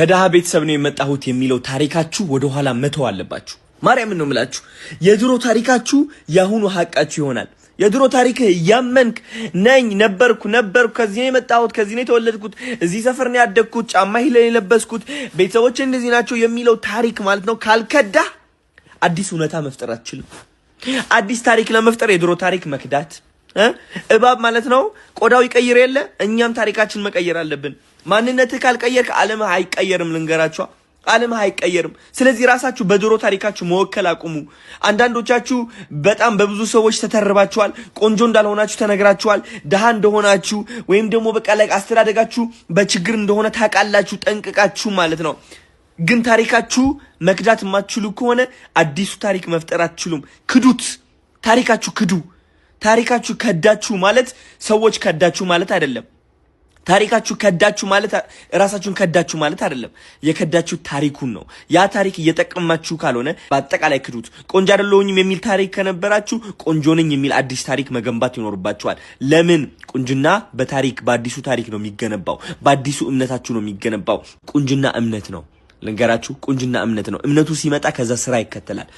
ከደሃ ቤተሰብ ነው የመጣሁት የሚለው ታሪካችሁ ወደ ኋላ መተው አለባችሁ። ማርያም ነው የምላችሁ። የድሮ ታሪካችሁ ያሁኑ ሐቃችሁ ይሆናል። የድሮ ታሪክ ያመንክ ነኝ ነበርኩ ከዚህ ነው የመጣሁት ከዚህ ነው የተወለድኩት እዚህ ሰፈር ነው ያደግኩት ጫማ ይለኝ የለበስኩት ቤተሰቦቼ እንደዚህ ናቸው የሚለው ታሪክ ማለት ነው ካልከዳ አዲስ እውነታ መፍጠር አትችልም። አዲስ ታሪክ ለመፍጠር የድሮ ታሪክ መክዳት እባብ ማለት ነው ቆዳው ይቀይር የለ እኛም ታሪካችን መቀየር አለብን። ማንነትህ ካልቀየርክ ዓለም አይቀየርም። ልንገራችሁ ዓለም አይቀየርም። ስለዚህ ራሳችሁ በድሮ ታሪካችሁ መወከል አቁሙ። አንዳንዶቻችሁ በጣም በብዙ ሰዎች ተተርባችኋል። ቆንጆ እንዳልሆናችሁ ተነግራችኋል። ደሃ እንደሆናችሁ ወይም ደግሞ በቃ ላይ አስተዳደጋችሁ በችግር እንደሆነ ታውቃላችሁ ጠንቅቃችሁ ማለት ነው። ግን ታሪካችሁ መክዳት የማትችሉ ከሆነ አዲሱ ታሪክ መፍጠር አትችሉም። ክዱት። ታሪካችሁ ክዱ። ታሪካችሁ ከዳችሁ ማለት ሰዎች ከዳችሁ ማለት አይደለም። ታሪካችሁ ከዳችሁ ማለት ራሳችሁን ከዳችሁ ማለት አይደለም። የከዳችሁ ታሪኩን ነው። ያ ታሪክ እየጠቀማችሁ ካልሆነ በአጠቃላይ ክዱት። ቆንጆ አይደለሁኝም የሚል ታሪክ ከነበራችሁ ቆንጆ ነኝ የሚል አዲስ ታሪክ መገንባት ይኖርባችኋል። ለምን? ቁንጅና በታሪክ በአዲሱ ታሪክ ነው የሚገነባው። በአዲሱ እምነታችሁ ነው የሚገነባው። ቁንጅና እምነት ነው። ልንገራችሁ ቁንጅና እምነት ነው። እምነቱ ሲመጣ ከዛ ስራ ይከተላል።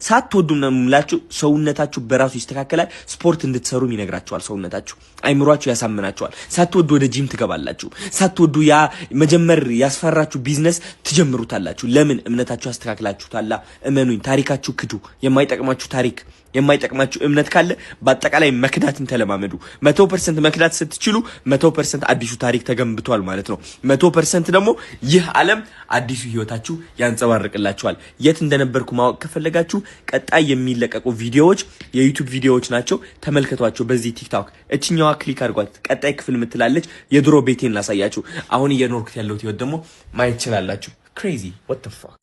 ሳትወዱ ነው የምላችሁ። ሰውነታችሁ በራሱ ይስተካከላል። ስፖርት እንድትሰሩ ይነግራችኋል። ሰውነታችሁ አይምሯችሁ ያሳምናችኋል። ሳትወዱ ወደ ጂም ትገባላችሁ። ሳትወዱ ያ መጀመር ያስፈራችሁ ቢዝነስ ትጀምሩታላችሁ። ለምን? እምነታችሁ አስተካክላችሁታላ። እመኑኝ። ታሪካችሁ ክዱ። የማይጠቅማችሁ ታሪክ የማይጠቅማችሁ እምነት ካለ በአጠቃላይ መክዳትን ተለማመዱ። 100% መክዳት ስትችሉ 100% አዲሱ ታሪክ ተገንብቷል ማለት ነው። 100% ደግሞ ይህ ዓለም አዲሱ ህይወታችሁ ያንጸባርቅላችኋል። የት እንደነበርኩ ማወቅ ከፈለጋችሁ ቀጣይ የሚለቀቁ ቪዲዮዎች የዩቲዩብ ቪዲዮዎች ናቸው። ተመልከቷቸው። በዚህ ቲክቶክ እቺኛዋ ክሊክ አድርጓት። ቀጣይ ክፍል ምትላለች። የድሮ ቤቴን ላሳያችሁ። አሁን እየኖርኩት ያለሁት ህይወት ደግሞ ማየት ይችላልላችሁ። crazy what the fuck